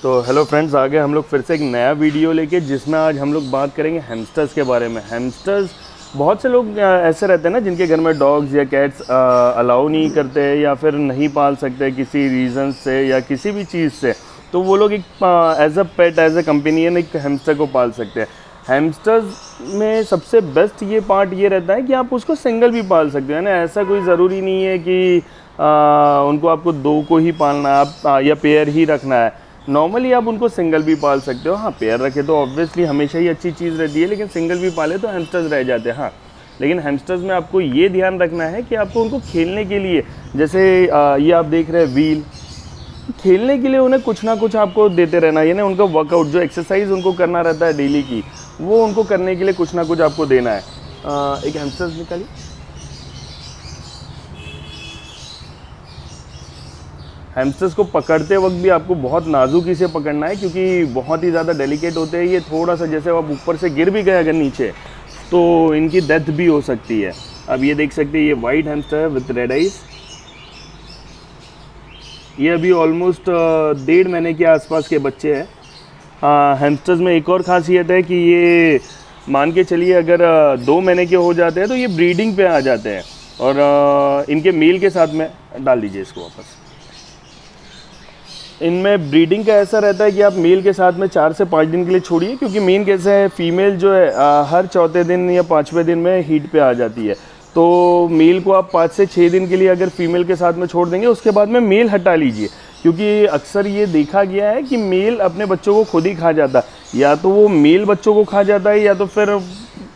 तो hello friends, आ गए हम लोग फिर से एक नया वीडियो लेके, जिसमें आज हम लोग बात करेंगे हैमस्टर्स के बारे में। हैमस्टर्स, बहुत से लोग ऐसे रहते हैं ना जिनके घर में डॉग्स या कैट्स अलाउ नहीं करते या फिर नहीं पाल सकते किसी रीज़न से या किसी भी चीज़ से, तो वो लोग एक as a pet, as a companion एक हैमस्टर को पाल सकते हैं। हैमस्टर्स में सबसे बेस्ट ये पार्ट ये रहता है कि आप उसको सिंगल भी पाल सकते हो, है ना। ऐसा कोई ज़रूरी नहीं है कि उनको आपको दो को ही पालना है, आप या पेयर ही रखना है। नॉर्मली आप उनको सिंगल भी पाल सकते हो। हाँ, पेयर रखे तो ऑब्वियसली हमेशा ही अच्छी चीज़ रहती है, लेकिन सिंगल भी पाले तो हैमस्टर्स रह जाते हैं। हाँ, लेकिन हैमस्टर्स में आपको ये ध्यान रखना है कि आपको उनको खेलने के लिए, जैसे ये आप देख रहे हैं व्हील, खेलने के लिए उन्हें कुछ ना कुछ आपको देते रहना, यानी उनका वर्कआउट, जो एक्सरसाइज उनको करना रहता है डेली की, वो उनको करने के लिए कुछ ना कुछ आपको देना है। एक हैमस्टर्स निकालिए। हैमस्टर्स को पकड़ते वक्त भी आपको बहुत नाजुकी से पकड़ना है, क्योंकि बहुत ही ज़्यादा डेलिकेट होते हैं ये। थोड़ा सा जैसे आप ऊपर से गिर भी गए अगर नीचे, तो इनकी डेथ भी हो सकती है। अब ये देख सकते हैं, ये वाइट हैमस्टर है विथ रेड आइज। ये अभी ऑलमोस्ट 1.5 महीने के आसपास के बच्चे हैं। हैमस्टर्स में एक और ख़ासियत है कि ये मान के चलिए अगर 2 महीने के हो जाते हैं तो ये ब्रीडिंग पे आ जाते हैं, और इनके मेल के साथ में डाल दीजिए इसको वापस। इनमें ब्रीडिंग का ऐसा रहता है कि आप मेल के साथ में 4 से 5 दिन के लिए छोड़िए, क्योंकि मेन कैसे है, फीमेल जो है हर 4थे दिन या 5वें दिन में हीट पे आ जाती है। तो मेल को आप 5 से 6 दिन के लिए अगर फीमेल के साथ में छोड़ देंगे, उसके बाद में मेल हटा लीजिए, क्योंकि अक्सर ये देखा गया है कि मेल अपने बच्चों को खुद ही खा जाता है। या तो वो मेल बच्चों को खा जाता है या तो फिर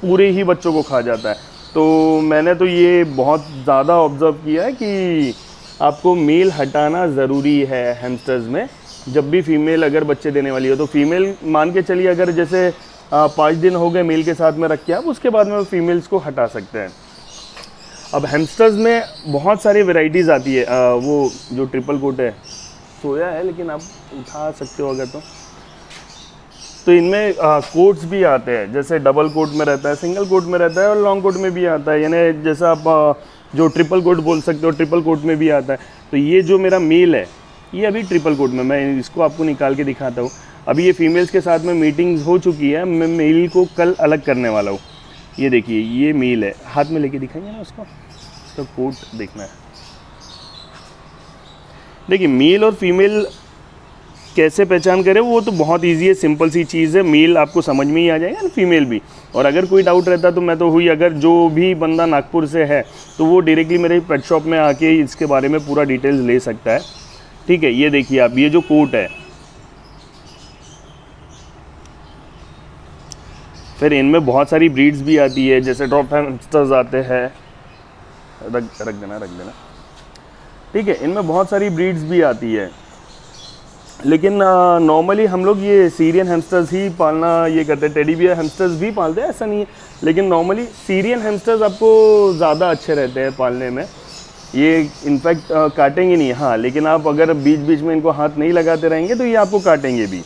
पूरे ही बच्चों को खा जाता है। तो मैंने तो ये बहुत ज़्यादा ऑब्ज़र्व किया है कि आपको मेल हटाना ज़रूरी है हैमस्टर्स में। जब भी फीमेल अगर बच्चे देने वाली हो, तो फीमेल मान के चलिए अगर जैसे 5 दिन हो गए मेल के साथ में रख के, आप उसके बाद में फीमेल्स को हटा सकते हैं। अब हैमस्टर्स में बहुत सारी वेराइटीज़ आती है। वो जो ट्रिपल कोट है, सोया है लेकिन आप उठा सकते हो अगर तो इनमें कोट्स भी आते हैं, जैसे डबल कोट में रहता है, सिंगल कोट में रहता है और लॉन्ग कोट में भी आता है। यानी जैसा आप जो ट्रिपल कोट बोल सकते हो, ट्रिपल कोट में भी आता है। तो ये जो मेरा मेल है, ये अभी ट्रिपल कोट में, मैं इसको आपको निकाल के दिखाता हूँ। अभी ये फीमेल्स के साथ में मीटिंग्स हो चुकी है, मैं मेल को कल अलग करने वाला हूँ। ये देखिए, ये मेल है, हाथ में लेके दिखाएंगे ना उसको, उसका कोट देखना है। देखिए, मेल और फीमेल कैसे पहचान करें, वो तो बहुत इजी है, सिंपल सी चीज़ है। मेल आपको समझ में ही आ जाएगा, फीमेल भी। और अगर कोई डाउट रहता तो मैं तो हुई, अगर जो भी बंदा नागपुर से है तो वो डायरेक्टली मेरे पेट शॉप में आके इसके बारे में पूरा डिटेल्स ले सकता है। ठीक है, ये देखिए आप, ये जो कोट है, फिर इनमें बहुत सारी ब्रीड्स भी आती है, जैसे ड्रॉप हैमस्टर्स आते हैं। रख देना। ठीक है, इनमें बहुत सारी ब्रीड्स भी आती है, लेकिन नॉर्मली हम लोग ये सीरियन हैमस्टर्स ही पालना ये करते हैं। टेडी बियर हैमस्टर्स भी पालते हैं, ऐसा नहीं है, लेकिन नॉर्मली सीरियन हैमस्टर्स आपको ज़्यादा अच्छे रहते हैं पालने में। ये इनफैक्ट काटेंगे नहीं, हाँ, लेकिन आप अगर बीच बीच में इनको हाथ नहीं लगाते रहेंगे तो ये आपको काटेंगे भी।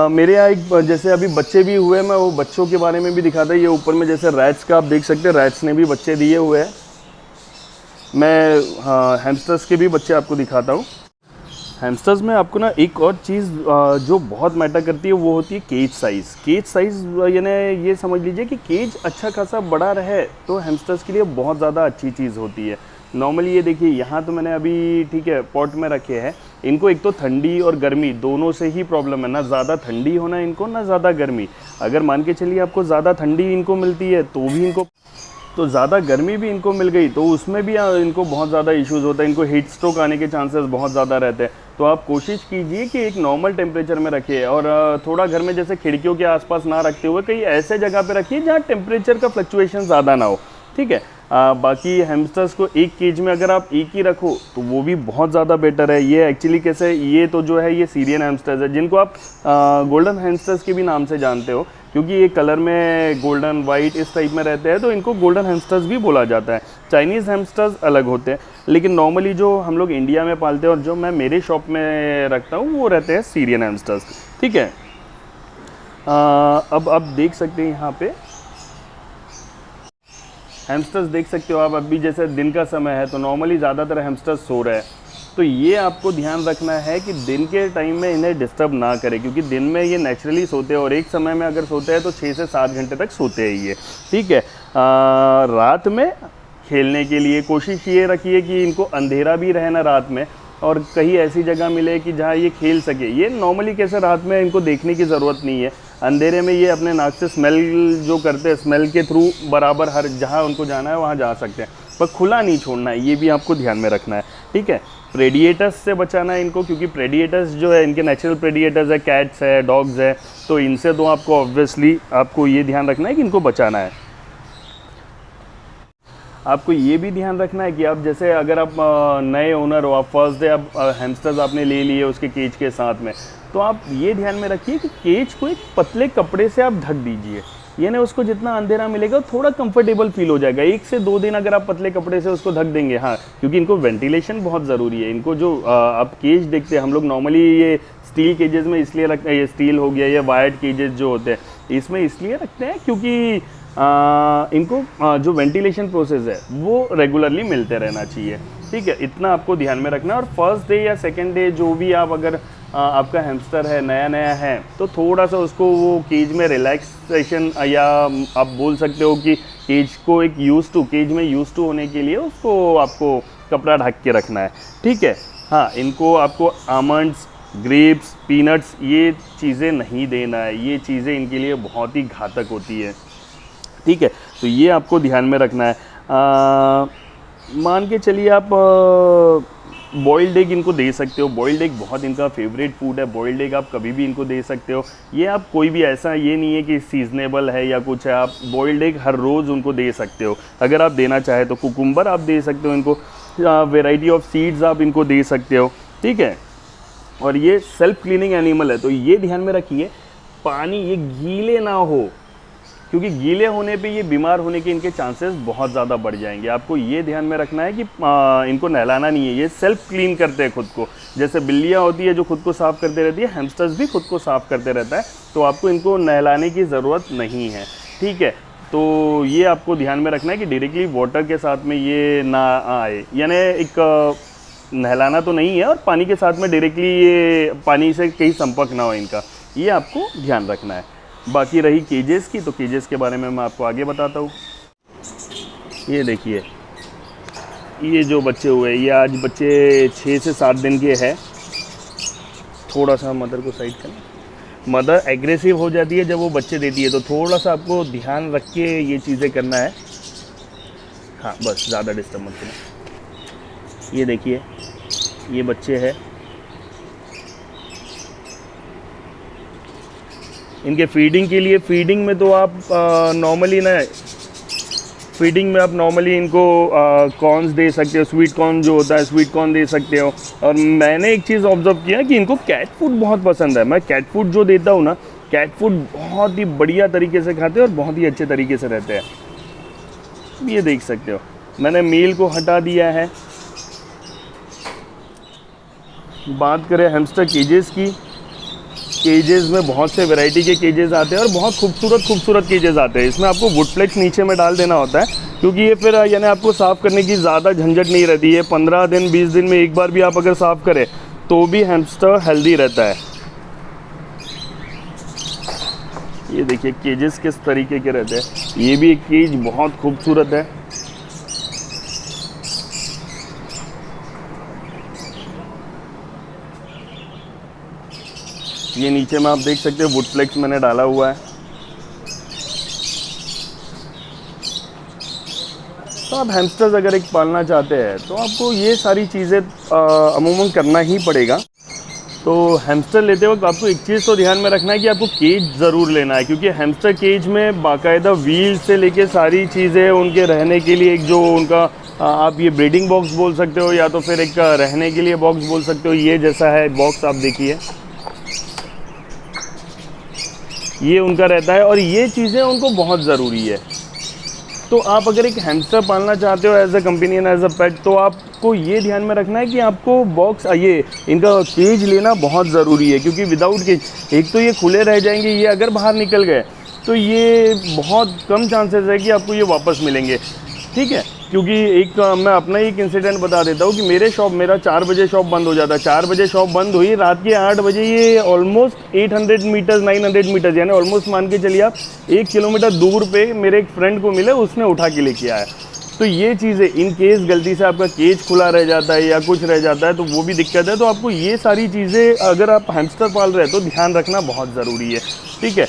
मेरे यहाँ एक जैसे अभी बच्चे भी हुए, मैं वो बच्चों के बारे में भी दिखाता। ये ऊपर में जैसे रैट्स का आप देख सकते हैं, रैट्स ने भी बच्चे दिए हुए हैं। मैं हैमस्टर्स के भी बच्चे आपको दिखाता हूँ। हैमस्टर्स में आपको ना एक और चीज़ जो बहुत मैटर करती है, वो होती है केज साइज़। केज साइज़ यानी ये समझ लीजिए कि केज अच्छा खासा बड़ा रहे तो हैमस्टर्स के लिए बहुत ज़्यादा अच्छी चीज़ होती है। नॉर्मली ये देखिए, यहाँ तो मैंने अभी ठीक है पॉट में रखे हैं। इनको एक तो ठंडी और गर्मी दोनों से ही प्रॉब्लम है, ना ज़्यादा ठंडी होना इनको, ना ज़्यादा गर्मी। अगर मान के चलिए आपको ज़्यादा ठंडी इनको मिलती है तो भी इनको, तो ज़्यादा गर्मी भी इनको मिल गई तो उसमें भी इनको बहुत ज़्यादा इश्यूज़ होता है। इनको हीट स्ट्रोक आने के चांसेस बहुत ज़्यादा रहते हैं। तो आप कोशिश कीजिए कि एक नॉर्मल टेम्परेचर में रखिए, और थोड़ा घर में जैसे खिड़कियों के आसपास ना रखते हुए कहीं ऐसे जगह पे रखिए जहाँ टेम्परेचर का फ्लक्चुएशन ज़्यादा ना हो। ठीक है, बाकी हैमस्टर्स को एक केज में अगर आप एक ही रखो तो वो भी बहुत ज़्यादा बेटर है। ये एक्चुअली कैसे, ये तो जो है ये सीरियन हैमस्टर्स है, जिनको आप गोल्डन हैमस्टर्स के भी नाम से जानते हो, क्योंकि ये कलर में गोल्डन वाइट इस टाइप में रहते हैं, तो इनको गोल्डन हैमस्टर्स भी बोला जाता है। चाइनीज़ हैमस्टर्स अलग होते हैं, लेकिन नॉर्मली जो हम लोग इंडिया में पालते हैं और जो मैं मेरे शॉप में रखता हूँ वो रहते हैं सीरियन हैमस्टर्स। ठीक है, अब आप देख सकते हैं यहाँ पे हैमस्टर्स देख सकते हो आप। अभी जैसे दिन का समय है तो नॉर्मली ज़्यादातर हैमस्टर्स सो रहे हैं। तो ये आपको ध्यान रखना है कि दिन के टाइम में इन्हें डिस्टर्ब ना करें, क्योंकि दिन में ये नेचुरली सोते हैं और एक समय में अगर सोते हैं तो 6 से 7 घंटे तक सोते हैं ये, ठीक है। रात में खेलने के लिए कोशिश ये रखिए कि इनको अंधेरा भी रहे ना रात में, और कहीं ऐसी जगह मिले कि जहाँ ये खेल सके। ये नॉर्मली कैसे रात में इनको देखने की ज़रूरत नहीं है, अंधेरे में ये अपने नाक से स्मेल जो करते हैं, स्मेल के थ्रू बराबर हर जहाँ उनको जाना है वहाँ जा सकते हैं, पर खुला नहीं छोड़ना है, ये भी आपको ध्यान में रखना है, ठीक है। प्रेडिएटर्स से बचाना है इनको, क्योंकि प्रेडिएटर्स जो है इनके नेचुरल प्रेडिएटर्स है, कैट्स है, डॉग्स है, तो इनसे तो आपको ऑब्वियसली आपको ये ध्यान रखना है कि इनको बचाना है। आपको ये भी ध्यान रखना है कि आप जैसे अगर आप नए ओनर हो, आप फर्स्ट डे आप हैमस्टर्स आपने ले लिए उसके केज के साथ में, तो आप ये ध्यान में रखिए कि केज को एक पतले कपड़े से आप ढक दीजिए, यानी उसको जितना अंधेरा मिलेगा थोड़ा कंफर्टेबल फील हो जाएगा। 1 से 2 दिन अगर आप पतले कपड़े से उसको ढक देंगे, हाँ, क्योंकि इनको वेंटिलेशन बहुत ज़रूरी है। इनको जो आप केज देखते हैं, हम लोग नॉर्मली ये स्टील केजेस में इसलिए रखते हैं, ये स्टील हो गया, ये वायर्ड केजेस जो होते हैं इसमें इसलिए रखते हैं क्योंकि इनको जो वेंटिलेशन प्रोसेस है वो रेगुलरली मिलते रहना चाहिए, ठीक है। इतना आपको ध्यान में रखना है। और फर्स्ट डे या सेकंड डे जो भी आप अगर आपका हैमस्टर है नया है तो थोड़ा सा उसको वो केज में रिलैक्सेशन, या आप बोल सकते हो कि केज को एक केज में यूज टू होने के लिए उसको आपको कपड़ा ढक के रखना है, ठीक है। हाँ, इनको आपको आमंड्स, ग्रेप्स, पीनट्स ये चीज़ें नहीं देना है, ये चीज़ें इनके लिए बहुत ही घातक होती है, ठीक है। तो ये आपको ध्यान में रखना है। मान के चलिए आप बॉइल्ड एग इनको दे सकते हो, बॉइल्ड एग बहुत इनका फेवरेट फूड है, बॉइल्ड एग आप कभी भी इनको दे सकते हो। ये आप कोई भी ऐसा ये नहीं है कि सीजनेबल है या कुछ है, आप बॉइल्ड एग हर रोज़ उनको दे सकते हो। अगर आप देना चाहे तो कुकुम्बर आप दे सकते हो इनको, वेराइटी ऑफ सीड्स आप इनको दे सकते हो, ठीक है। और ये सेल्फ क्लीनिंग एनिमल है, तो ये ध्यान में रखिए पानी ये गीले ना हो, क्योंकि गीले होने पे ये बीमार होने के इनके चांसेस बहुत ज़्यादा बढ़ जाएंगे। आपको ये ध्यान में रखना है कि इनको नहलाना नहीं है, ये सेल्फ क्लीन करते हैं खुद को। जैसे बिल्लियाँ होती है जो खुद को साफ़ करते रहती है, हैमस्टर्स भी खुद को साफ़ करते रहता है, तो आपको इनको नहलाने की ज़रूरत नहीं है, ठीक है। तो ये आपको ध्यान में रखना है कि डायरेक्टली वाटर के साथ में ये ना आए, यानी एक नहलाना तो नहीं है और पानी के साथ में डायरेक्टली ये पानी से कहीं संपर्क ना हो इनका, ये आपको ध्यान रखना है। बाकी रही केजेस की, तो केजेस के बारे में मैं आपको आगे बताता हूँ। ये देखिए, ये जो बच्चे हुए, ये आज बच्चे 6 से 7 दिन के हैं। थोड़ा सा मदर को साइड करना, मदर एग्रेसिव हो जाती है जब वो बच्चे देती है, तो थोड़ा सा आपको ध्यान रख के ये चीज़ें करना है। हाँ, बस ज़्यादा डिस्टर्ब मत करना। ये देखिए, ये बच्चे हैं, इनके फीडिंग के लिए, फीडिंग में तो आप नॉर्मली ना, फीडिंग में आप नॉर्मली इनको कॉर्न्स दे सकते हो, स्वीट कॉर्न जो होता है स्वीट कॉर्न दे सकते हो। और मैंने एक चीज़ ऑब्जर्व किया कि इनको कैट फूड बहुत पसंद है। मैं कैट फूड जो देता हूँ ना, कैट फूड बहुत ही बढ़िया तरीके से खाते हैं और बहुत ही अच्छे तरीके से रहते हैं। ये देख सकते हो, मैंने मील को हटा दिया है। बात करें हैमस्टर केजेस की, केजेस में बहुत से वैरायटी के केजेस आते हैं और बहुत खूबसूरत केजेस आते हैं। इसमें आपको वुड फ्लेक्स नीचे में डाल देना होता है, क्योंकि ये फिर यानी आपको साफ़ करने की ज़्यादा झंझट नहीं रहती है। 15 दिन 20 दिन में एक बार भी आप अगर साफ़ करें तो भी हैमस्टर हेल्दी रहता है। ये देखिए केजेस किस तरीके के रहते हैं। ये भी एक केज बहुत खूबसूरत है। ये नीचे में आप देख सकते हैं वुड फ्लेक्स मैंने डाला हुआ है। तो आप हैमस्टर्स अगर एक पालना चाहते हैं तो आपको ये सारी चीज़ें अमूमन करना ही पड़ेगा। तो हैमस्टर लेते वक्त आपको एक चीज़ तो ध्यान में रखना है कि आपको केज ज़रूर लेना है, क्योंकि हैमस्टर केज में बाकायदा व्हील से लेके सारी चीज़ें उनके रहने के लिए, एक जो उनका आप ये ब्रीडिंग बॉक्स बोल सकते हो या तो फिर एक रहने के लिए बॉक्स बोल सकते हो। ये जैसा है बॉक्स आप देखिए, ये उनका रहता है और ये चीज़ें उनको बहुत ज़रूरी है। तो आप अगर एक हैमस्टर पालना चाहते हो as a companion, as a pet, तो आपको ये ध्यान में रखना है कि आपको बॉक्स, ये इनका केज लेना बहुत ज़रूरी है, क्योंकि विदाउट केज एक तो ये खुले रह जाएंगे, ये अगर बाहर निकल गए तो ये बहुत कम चांसेस है कि आपको ये वापस मिलेंगे, ठीक है। क्योंकि एक मैं अपना ही एक इंसिडेंट बता देता हूँ कि मेरा 4 बजे शॉप बंद हो जाता है। 4 बजे शॉप बंद हुई, रात के 8 बजे ये ऑलमोस्ट 800 मीटर्स 900 मीटर्स यानी ऑलमोस्ट मान के चलिए आप 1 किलोमीटर दूर पे मेरे एक फ्रेंड को मिले, उसने उठा के लेके आया। तो ये चीज़ें इन केस गलती से आपका केज खुला रह जाता है या कुछ रह जाता है तो वो भी दिक्कत है। तो आपको ये सारी चीज़ें अगर आप हैमस्टर पाल रहे हैं तो ध्यान रखना बहुत ज़रूरी है, ठीक है।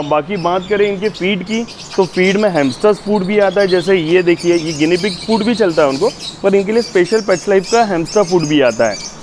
बाकी बात करें इनके फीड की, तो फीड में हैमस्टर्स फूड भी आता है। जैसे ये देखिए, ये गिनी पिग फूड भी चलता है उनको, पर इनके लिए स्पेशल पेट्स लाइफ का हैमस्टर फूड भी आता है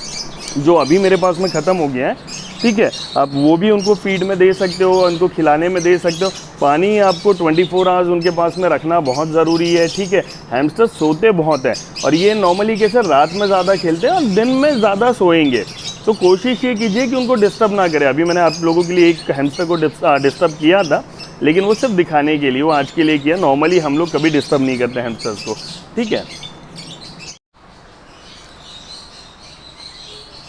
जो अभी मेरे पास में ख़त्म हो गया है, ठीक है। आप वो भी उनको फीड में दे सकते हो, उनको खिलाने में दे सकते हो। पानी आपको 24 आवर्स उनके पास में रखना बहुत ज़रूरी है, ठीक है। हैमस्टर सोते बहुत हैं और ये नॉर्मली कैसे रात में ज़्यादा खेलते हैं और दिन में ज़्यादा सोएंगे। तो कोशिश ये कीजिए कि उनको डिस्टर्ब ना करें। अभी मैंने आप लोगों के लिए एक हैमस्टर को डिस्टर्ब किया था, लेकिन वो सिर्फ दिखाने के लिए, वो आज के लिए किया। नॉर्मली हम लोग कभी डिस्टर्ब नहीं करते हैमस्टर्स को, ठीक है।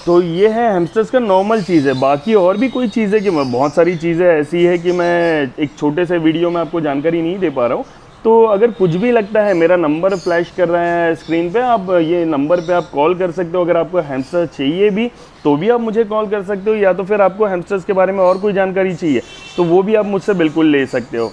तो ये है हैमस्टर्स का नॉर्मल चीज़ है। बाकी और भी कोई चीज़ है कि बहुत सारी चीज़ें ऐसी है कि मैं एक छोटे से वीडियो में आपको जानकारी नहीं दे पा रहा हूँ। तो अगर कुछ भी लगता है, मेरा नंबर फ्लैश कर रहे हैं स्क्रीन पे, आप ये नंबर पे आप कॉल कर सकते हो। अगर आपको हैमस्टर चाहिए भी तो भी आप मुझे कॉल कर सकते हो, या तो फिर आपको हैमस्टर्स के बारे में और कोई जानकारी चाहिए तो वो भी आप मुझसे बिल्कुल ले सकते हो।